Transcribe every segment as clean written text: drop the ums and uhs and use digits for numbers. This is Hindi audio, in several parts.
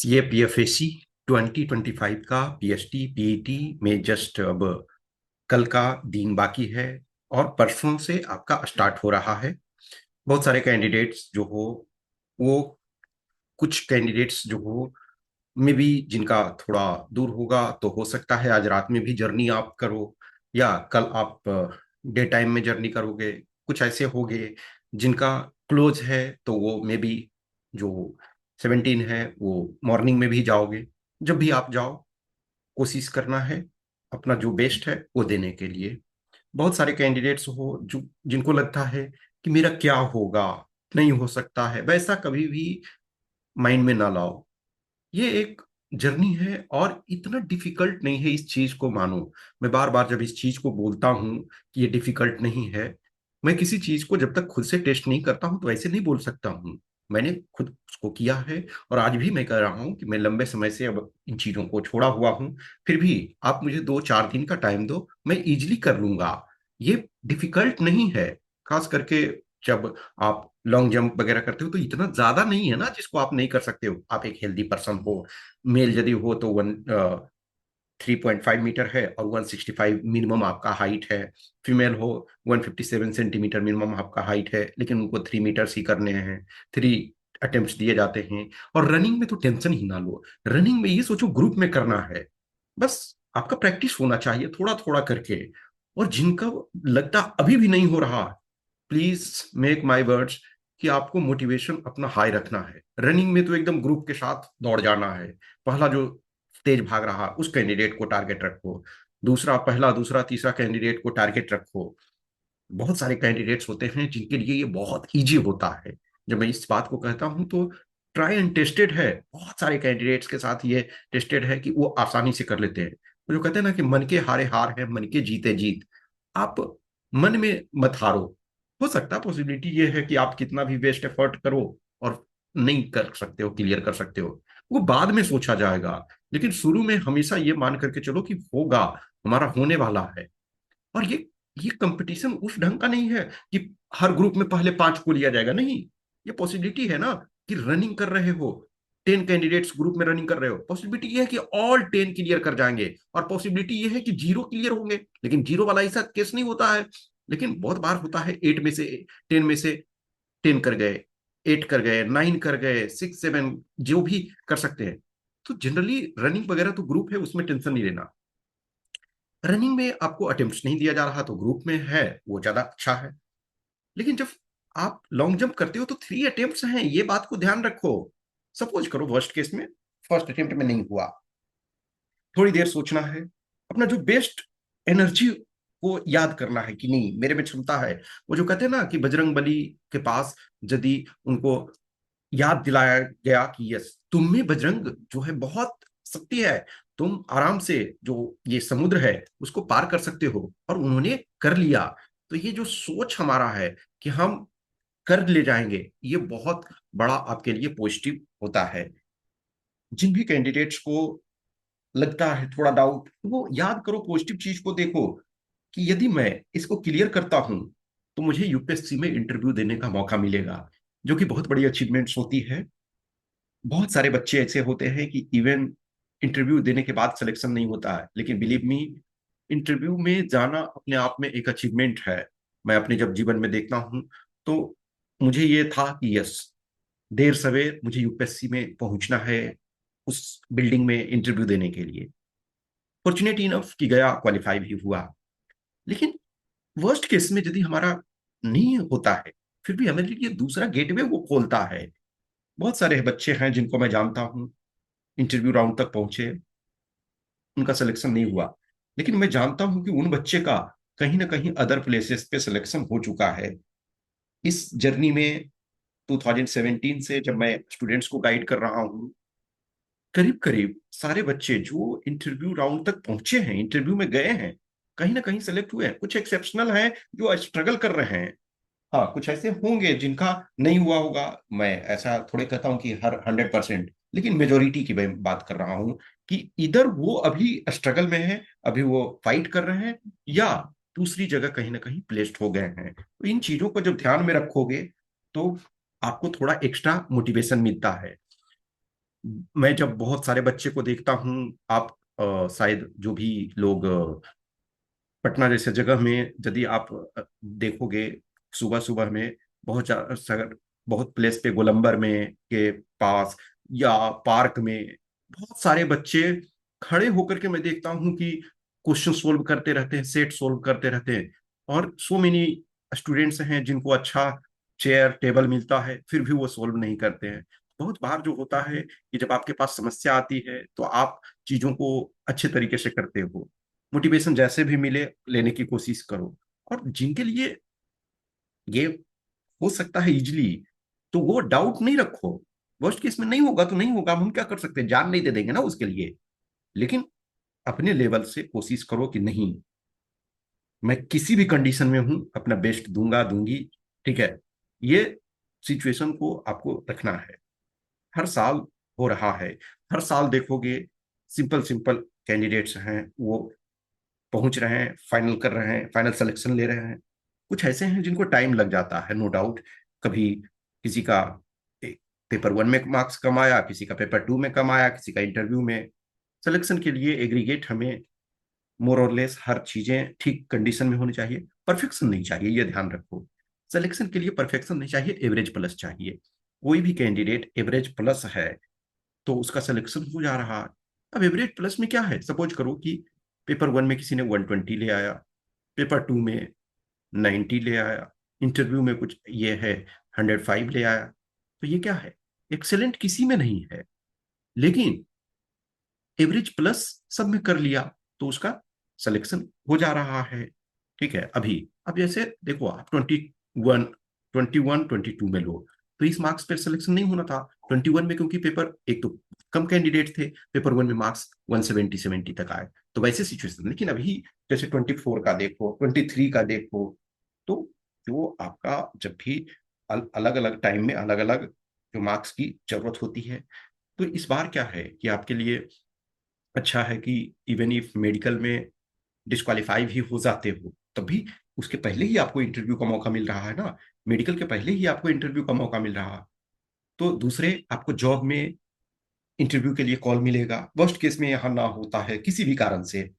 ये पीएफएसी 2025 का पीएचडी पीईटी में जस्ट अब कल का दिन बाकी है और परसों से आपका स्टार्ट हो रहा है। बहुत सारे कैंडिडेट्स जो हो वो कुछ कैंडिडेट्स जो हो में भी जिनका थोड़ा दूर होगा तो हो सकता है आज रात में भी जर्नी आप करो या कल आप डे टाइम में जर्नी करोगे। कुछ ऐसे होंगे जिनका क्लोज है तो वो मे बी जो 17 है वो मॉर्निंग में भी जाओगे। जब भी आप जाओ कोशिश करना है अपना जो बेस्ट है वो देने के लिए। बहुत सारे कैंडिडेट्स हो जो जिनको लगता है कि मेरा क्या होगा, नहीं हो सकता है, वैसा कभी भी माइंड में ना लाओ। ये एक जर्नी है और इतना डिफिकल्ट नहीं है, इस चीज को मानो। मैं बार बार जब इस चीज को बोलता हूं कि ये डिफिकल्ट नहीं है, मैं किसी चीज को जब तक खुद से टेस्ट नहीं करता हूं तो ऐसे नहीं बोल सकता हूं। मैंने खुद उसको किया है और आज भी मैं कह रहा हूं कि मैं लंबे समय से अब इन चीजों को छोड़ा हुआ हूं। फिर भी आप मुझे 2-4 दिन का टाइम दो, मैं इजिली कर लूंगा। ये डिफिकल्ट नहीं है। खास करके जब आप लॉन्ग जंप वगैरह करते हो तो इतना ज्यादा नहीं है ना जिसको आप नहीं कर सकते हो। आप एक हेल्दी पर्सन हो, मेल यदि हो तो 3.5 मीटर है और 165 मिनिमम आपका हाइट है। फीमेल हो 157 सेंटीमीटर मिनिमम आपका हाइट है, लेकिन उनको 3 मीटर्स ही करने हैं। 3 अटेम्प्ट दिए जाते हैं। और रनिंग में तो टेंशन ही ना लो। रनिंग में ये सोचो ग्रुप में करना है। बस आपका प्रैक्टिस होना चाहिए थोड़ा थोड़ा करके। और जिनका लगता अभी भी नहीं हो रहा, प्लीज मेक माई वर्ड्स कि आपको मोटिवेशन अपना हाई रखना है। रनिंग में तो एकदम ग्रुप के साथ दौड़ जाना है। पहला जो तेज भाग रहा उस कैंडिडेट को टारगेट रखो। दूसरा, पहला, दूसरा, तीसरा कैंडिडेट को टारगेट रखो। बहुत सारे कैंडिडेट्स होते हैं जिनके लिए ये बहुत इजी होता है। जब मैं इस बात को कहता हूं तो ट्राई एंड टेस्टेड है। बहुत सारे कैंडिडेट्स के साथ ये टेस्टेड है कि वो आसानी से कर लेते हैं। वो जो कहते हैं ना कि मन के हारे हार है, मन के जीते जीत। आप मन में मत हारो। हो सकता है पॉसिबिलिटी ये है कि आप कितना भी बेस्ट एफर्ट करो और नहीं कर सकते हो, क्लियर कर सकते हो, वो बाद में सोचा जाएगा। लेकिन शुरू में हमेशा ये मान करके चलो कि होगा, हमारा होने वाला है। और ये कंपटीशन उस ढंग का नहीं है कि हर ग्रुप में पहले 5 को लिया जाएगा, नहीं। ये पॉसिबिलिटी है ना कि रनिंग कर रहे हो, 10 कैंडिडेट्स ग्रुप में रनिंग कर रहे हो, पॉसिबिलिटी ये है कि ऑल 10 क्लियर कर जाएंगे और पॉसिबिलिटी ये है कि 0 क्लियर होंगे। लेकिन 0 वाला ऐसा केस नहीं होता है। लेकिन बहुत बार होता है 10 में से 10 कर गए, 8 कर गए, 9 कर गए, 6, 7 जो भी कर सकते हैं। तो जनरली रनिंग वगैरह तो ग्रुप है, उसमें टेंशन नहीं लेना। रनिंग में आपको अटेम्प्ट नहीं दिया जा रहा तो ग्रुप में है वो ज्यादा अच्छा है। लेकिन जब आप लॉन्ग जंप करते हो तो 3 अटेम्प्ट्स हैं, ये बात को ध्यान रखो। सपोज करो वर्स्ट केस में फर्स्ट अटेम्प्ट में नहीं हुआ, थोड़ी देर सोचना है, अपना जो बेस्ट एनर्जी को याद करना है कि नहीं मेरे में क्षमता है। वो जो कहते हैं ना कि बजरंग बली के पास यदि उनको याद दिलाया गया कि यस तुम में बजरंग जो है बहुत शक्ति है, तुम आराम से जो ये समुद्र है उसको पार कर सकते हो, और उन्होंने कर लिया। तो ये जो सोच हमारा है कि हम कर ले जाएंगे, ये बहुत बड़ा आपके लिए पॉजिटिव होता है। जिन भी कैंडिडेट्स को लगता है थोड़ा डाउट, वो याद करो, पॉजिटिव चीज को देखो कि यदि मैं इसको क्लियर करता हूं तो मुझे यूपीएससी में इंटरव्यू देने का मौका मिलेगा, जो कि बहुत बड़ी अचीवमेंट्स होती है। बहुत सारे बच्चे ऐसे होते हैं कि इवन इंटरव्यू देने के बाद सिलेक्शन नहीं होता है, लेकिन बिलीव मी, इंटरव्यू में जाना अपने आप में एक अचीवमेंट है। मैं अपने जब जीवन में देखता हूं तो मुझे ये था कि यस, देर सवेर मुझे यूपीएससी में पहुंचना है, उस बिल्डिंग में इंटरव्यू देने के लिए। फॉर्चुनेट इनफ कि गया, क्वालिफाई भी हुआ। लेकिन वर्स्ट केस में यदि हमारा नहीं होता है, फिर भी हमारे लिए दूसरा गेटवे वो खोलता है। बहुत सारे बच्चे हैं जिनको मैं जानता हूं, इंटरव्यू राउंड तक पहुंचे, उनका सिलेक्शन नहीं हुआ। लेकिन मैं जानता हूं कि उन बच्चे का कहीं ना कहीं अदर प्लेसेस पे सिलेक्शन हो चुका है। इस जर्नी में 2017 से जब मैं स्टूडेंट्स को गाइड कर रहा हूं, करीब करीब सारे बच्चे जो इंटरव्यू राउंड तक पहुंचे हैं, इंटरव्यू में गए हैं, कहीं ना कहीं सेलेक्ट हुए हैं। कुछ एक्सेप्शनल हैं जो स्ट्रगल कर रहे हैं। हाँ, कुछ ऐसे होंगे जिनका नहीं हुआ होगा। मैं ऐसा थोड़े कहता हूँ कि हर 100%, लेकिन मेजोरिटी की मैं बात कर रहा हूँ कि इधर वो अभी स्ट्रगल में है, अभी वो फाइट कर रहे हैं, या दूसरी जगह कहीं ना कहीं प्लेस्ड हो गए हैं। तो इन चीजों को जब ध्यान में रखोगे तो आपको थोड़ा एक्स्ट्रा मोटिवेशन मिलता है। मैं जब बहुत सारे बच्चे को देखता हूँ, आप शायद जो भी लोग पटना जैसे जगह में यदि आप देखोगे, सुबह सुबह में बहुत प्लेस पे, गोलंबर में के पास या पार्क में बहुत सारे बच्चे खड़े होकर के मैं देखता हूँ कि क्वेश्चन सोल्व करते रहते हैं, सेट सोल्व करते रहते हैं। और सो मेनी स्टूडेंट्स हैं जिनको अच्छा चेयर टेबल मिलता है, फिर भी वो सोल्व नहीं करते हैं। बहुत बार जो होता है कि जब आपके पास समस्या आती है तो आप चीजों को अच्छे तरीके से करते हो, मोटिवेशन जैसे भी मिले लेने की कोशिश करो। और जिनके लिए ये हो सकता है इजिली, तो वो डाउट नहीं रखो। वर्स्ट केस में नहीं होगा तो नहीं होगा, हम क्या कर सकते हैं, जान नहीं दे देंगे ना उसके लिए। लेकिन अपने लेवल से कोशिश करो कि नहीं, मैं किसी भी कंडीशन में हूं, अपना बेस्ट दूंगा दूंगी। ठीक है, ये सिचुएशन को आपको रखना है। हर साल हो रहा है, हर साल देखोगे सिंपल सिंपल कैंडिडेट्स हैं, वो पहुंच रहे हैं, फाइनल कर रहे हैं, फाइनल सिलेक्शन ले रहे हैं। कुछ ऐसे हैं जिनको टाइम लग जाता है, नो डाउट। कभी किसी का पेपर वन में मार्क्स कम आया, किसी का पेपर टू में कम आया, किसी का इंटरव्यू में। सिलेक्शन के लिए एग्रीगेट हमें मोर और लेस हर चीजें ठीक कंडीशन में होनी चाहिए, परफेक्शन नहीं चाहिए, ये ध्यान रखो। सिलेक्शन के लिए परफेक्शन नहीं चाहिए, एवरेज प्लस चाहिए। कोई भी कैंडिडेट एवरेज प्लस है तो उसका सिलेक्शन हो जा रहा है। अब एवरेज प्लस में क्या है, सपोज करो कि पेपर वन में किसी ने 120 ले आया, पेपर टू में 90 ले आया, इंटरव्यू में कुछ ये है 105 ले आया। तो ये क्या है, एक्सेलेंट किसी में नहीं है, लेकिन एवरेज प्लस सब में कर लिया तो उसका सिलेक्शन हो जा रहा है। ठीक है, अभी अब जैसे देखो, आप 21, 21, 22 में लो तो इस मार्क्स पर सिलेक्शन नहीं होना था। 21 में क्योंकि पेपर एक तो कम कैंडिडेट थे, पेपर वन में मार्क्स 170 70 तक आए, तो वैसे सिचुएशन। लेकिन अभी जैसे 24 का देखो, 23 का देखो, तो जो आपका जब भी अलग अलग टाइम में अलग अलग जो मार्क्स की जरूरत होती है, तो इस बार क्या है कि आपके लिए अच्छा है कि इवन इफ मेडिकल में डिस्क्वालीफाई भी हो जाते हो, तब भी उसके पहले ही आपको इंटरव्यू का मौका मिल रहा है ना। मेडिकल के पहले ही आपको इंटरव्यू का मौका मिल रहा है, तो दूसरे आपको जॉब में इंटरव्यू के लिए कॉल मिलेगा। वर्स्ट केस में यहाँ ना होता है किसी भी कारण से,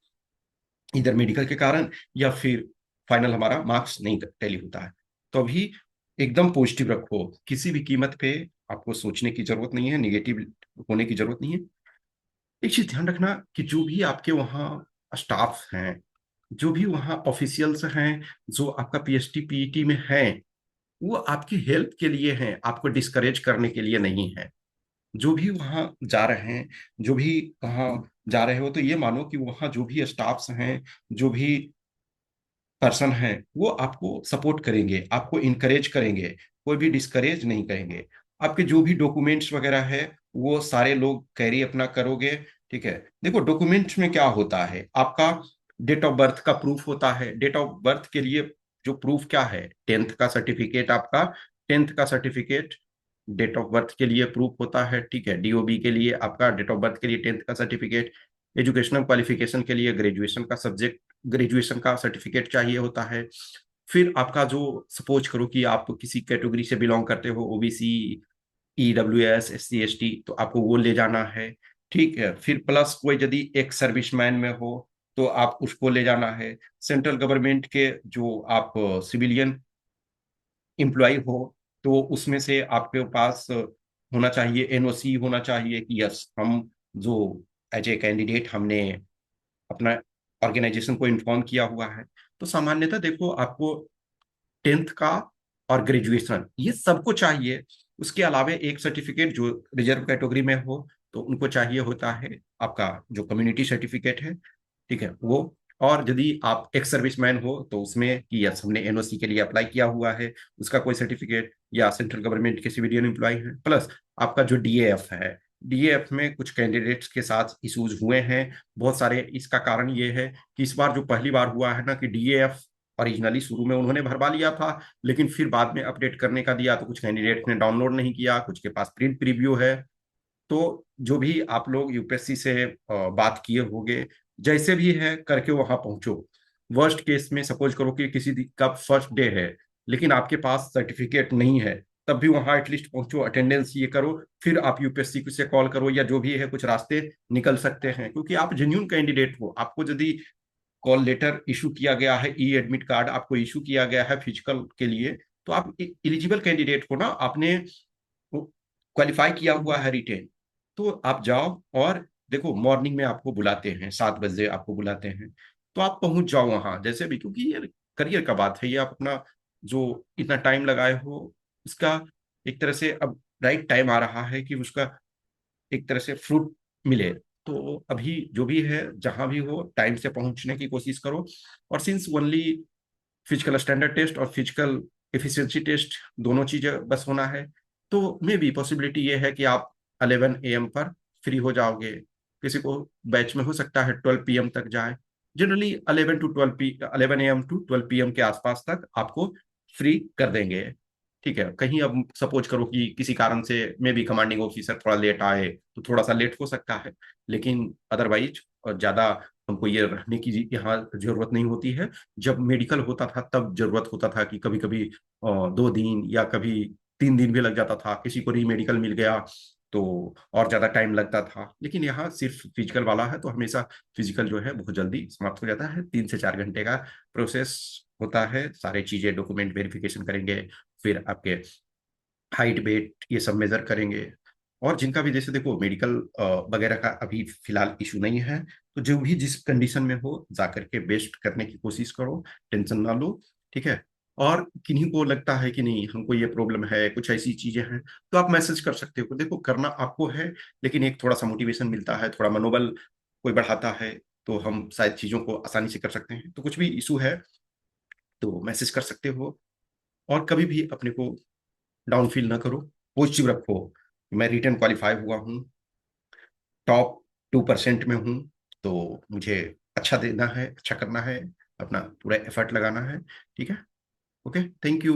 इधर मेडिकल के कारण या फिर फाइनल हमारा मार्क्स नहीं टैली होता है, तो अभी एकदम पॉजिटिव रखो, किसी भी कीमत पे आपको सोचने की जरूरत नहीं है, निगेटिव होने की जरूरत नहीं है। एक चीज ध्यान रखना कि जो भी आपके वहाँ स्टाफ हैं, जो भी वहाँ ऑफिशियल्स हैं, जो आपका पीएचडी पीईटी में हैं, वो आपकी हेल्प के लिए हैं, आपको डिस्करेज करने के लिए नहीं है। जो भी वहाँ जा रहे हैं, जो भी वहाँ जा रहे हो, तो ये मानो कि वहाँ जो भी स्टाफ्स हैं, जो भी पर्सन हैं, वो आपको सपोर्ट करेंगे, आपको इनकरेज करेंगे, कोई भी डिस्करेज नहीं करेंगे। आपके जो भी डॉक्यूमेंट्स वगैरह है वो सारे लोग कैरी अपना करोगे। ठीक है, देखो डॉक्यूमेंट्स में क्या होता है, आपका डेट ऑफ बर्थ का प्रूफ होता है। डेट ऑफ बर्थ के लिए जो प्रूफ क्या है, 10th का सर्टिफिकेट, आपका 10th का सर्टिफिकेट डेट ऑफ बर्थ के लिए प्रूफ होता है। ठीक है, डीओबी के लिए आपका डेट ऑफ बर्थ के लिए 10th का सर्टिफिकेट, एजुकेशनल क्वालिफिकेशन के लिए ग्रेजुएशन का सब्जेक्ट, ग्रेजुएशन का सर्टिफिकेट चाहिए होता है। फिर आपका जो, सपोज करो कि आप किसी कैटेगरी से बिलोंग करते हो, ओबीसी, ईडब्ल्यूएस, एससी एसटी, तो आपको वो ले जाना है। ठीक है, फिर प्लस कोई यदि एक सर्विसमैन में हो तो आप उसको ले जाना है। सेंट्रल गवर्नमेंट के जो आप सिविलियन एम्प्लॉय हो, तो उसमें से आपके पास होना चाहिए, एनओसी होना चाहिए कि यस, हम जो एज ए कैंडिडेट हमने अपना ऑर्गेनाइजेशन को इन्फॉर्म किया हुआ है। तो सामान्यतः देखो, आपको 10th का और ग्रेजुएशन ये सबको चाहिए। उसके अलावा एक सर्टिफिकेट जो रिजर्व कैटेगरी में हो तो उनको चाहिए होता है, आपका जो कम्युनिटी सर्टिफिकेट है। ठीक है, वो। और यदि आप एक्स सर्विसमैन हो तो उसमें कि यस, हमने एनओसी के लिए अप्लाई किया हुआ है, उसका कोई सर्टिफिकेट, या सेंट्रल गवर्नमेंट के सिविलियन एम्प्लॉय है। प्लस आपका जो डीएएफ है, डीएएफ में कुछ कैंडिडेट्स के साथ इश्यूज हुए हैं बहुत सारे। इसका कारण ये है कि इस बार जो पहली बार हुआ है ना कि डीएएफ ओरिजिनली शुरू में उन्होंने भरवा लिया था, लेकिन फिर बाद में अपडेट करने का दिया तो कुछ कैंडिडेट्स ने डाउनलोड नहीं किया, कुछ के पास प्रिंट प्रीव्यू है। तो जो भी आप लोग यूपीएससी से बात किए होंगे, जैसे भी है करके वहां पहुंचो। वर्स्ट केस में सपोज करो कि किसी का फर्स्ट डे है लेकिन आपके पास सर्टिफिकेट नहीं है, तब भी वहां एटलीस्ट पहुंचो, अटेंडेंस ये करो, फिर आप यूपीएससी से कॉल करो, या जो भी है कुछ रास्ते निकल सकते हैं, क्योंकि आप जेन्यून कैंडिडेट हो। आपको यदि कॉल लेटर इशू किया गया है, ई एडमिट कार्ड आपको इशू किया गया है फिजिकल के लिए, तो आप एलिजिबल कैंडिडेट हो ना, आपने क्वालिफाई किया हुआ है रिटेन। तो आप जाओ, और देखो मॉर्निंग में आपको बुलाते हैं, 7 बजे आपको बुलाते हैं, तो आप पहुंच जाओ वहां जैसे भी, क्योंकि ये करियर का बात है, ये आप अपना जो इतना टाइम लगाए हो उसका एक तरह से अब राइट टाइम आ रहा है कि उसका एक तरह से फ्रूट मिले। तो अभी जो भी है, जहां भी हो टाइम से पहुंचने की कोशिश करो। और since only physical standard test और फिजिकल एफिशिएंसी टेस्ट दोनों चीजें बस होना है, तो मे भी पॉसिबिलिटी ये है कि आप 11 AM पर फ्री हो जाओगे। किसी को बैच में हो सकता है 12 PM तक जाए। जनरली 11 AM टू 12 PM के आसपास तक आपको फ्री कर देंगे। ठीक है, कहीं अब सपोज करो कि किसी कारण से मे बी कमांडिंग ऑफिसर थोड़ा लेट आए, तो थोड़ा सा लेट हो सकता है, लेकिन अदरवाइज ज्यादा हमको ये रहने की यहाँ जरूरत नहीं होती है। जब मेडिकल होता था तब जरूरत होता था कि कभी कभी 2 दिन या कभी 3 दिन भी लग जाता था, किसी को री मेडिकल मिल गया तो और ज्यादा टाइम लगता था। लेकिन यहाँ सिर्फ फिजिकल वाला है, तो हमेशा फिजिकल जो है बहुत जल्दी समाप्त हो जाता है, 3 से 4 घंटे का प्रोसेस होता है। सारे चीजें डॉक्यूमेंट वेरिफिकेशन करेंगे, फिर आपके हाइट वेट ये सब मेजर करेंगे। और जिनका भी जैसे देखो मेडिकल वगैरह का अभी फिलहाल इशू नहीं है, तो जो भी जिस कंडीशन में हो जाकर के बेस्ट करने की कोशिश करो, टेंशन ना लो। ठीक है। और किन्हीं को लगता है कि नहीं हमको ये प्रॉब्लम है, कुछ ऐसी चीजें हैं, तो आप मैसेज कर सकते हो। देखो करना आपको है, लेकिन एक थोड़ा सा मोटिवेशन मिलता है, थोड़ा मनोबल कोई बढ़ाता है, तो हम शायद चीजों को आसानी से कर सकते हैं। तो कुछ भी इशू है तो मैसेज कर सकते हो। और कभी भी अपने को डाउन फील ना करो, पॉजिटिव रखो। मैं रिटर्न क्वालिफाई हुआ हूँ, टॉप 2% में हूँ, तो मुझे अच्छा देना है, अच्छा करना है, अपना पूरा एफर्ट लगाना है। ठीक है। Okay, thank you.